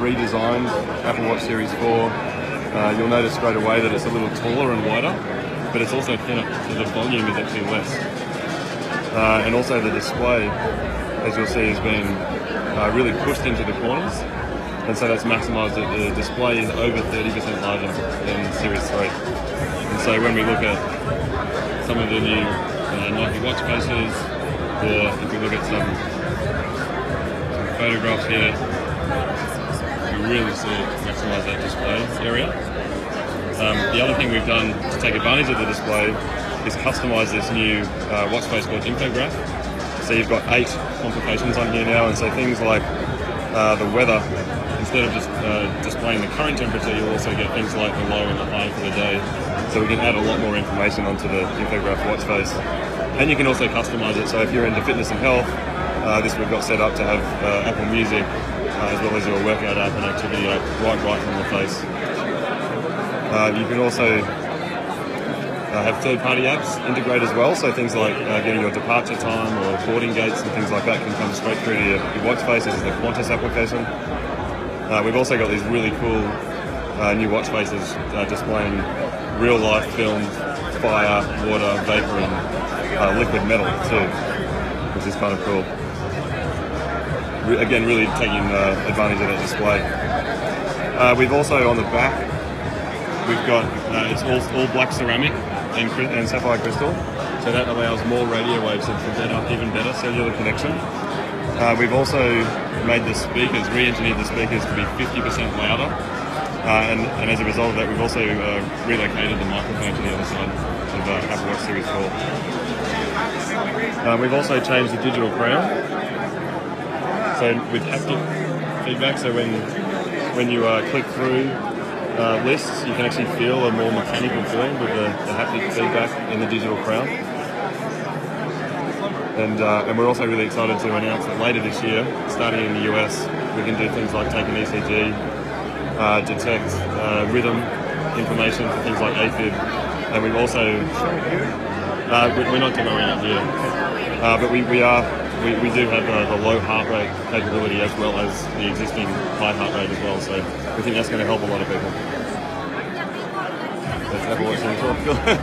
redesigned Apple Watch Series 4. You'll notice straight away that it's a little taller and wider, but it's also thinner, so the volume is actually less. And also the display, as you'll see, has been really pushed into the corners, and so that's maximised it. The display is over 30% larger than Series 3. And so when we look at some of the new Nike watch faces, or if we look at some photographs here, you really see it maximise that display area. The other thing we've done to take advantage of the display is customise this new watch face called Infograph. So you've got 8 complications on here now, and so things like the weather, instead of just displaying the current temperature, you'll also get things like the low and the high for the day. So we can add a lot more information onto the Infograph watch face. And you can also customise it, so if you're into fitness and health, this we've got set up to have Apple Music, as well as your workout app and activity app right from the face. You can also have third-party apps integrate as well, so things like getting your departure time or boarding gates and things like that can come straight through to your watch face. This is the Qantas application. We've also got these really cool new watch faces displaying real-life filmed fire, water, vapor, and liquid metal too, which is kind of cool. Again, really taking advantage of that display. We've also, on the back, we've got it's all black ceramic and sapphire crystal, so that allows more radio waves and even better cellular connection. We've also made the speakers, re-engineered the speakers to be 50% louder, and as a result of that, we've also relocated the microphone to the other side of Apple Watch Series 4. We've also changed the digital crown, so with haptic feedback, so when you click through lists, you can actually feel a more mechanical feeling with the haptic feedback in the digital crown. And we're also really excited to announce that later this year, starting in the US, we can do things like take an ECG, detect rhythm information for things like AFib, and we've also, we're not demoing it here, but we do have the low heart rate capability as well as the existing high heart rate as well, so we think that's going to help a lot of people. That's Apple Watch Series 4.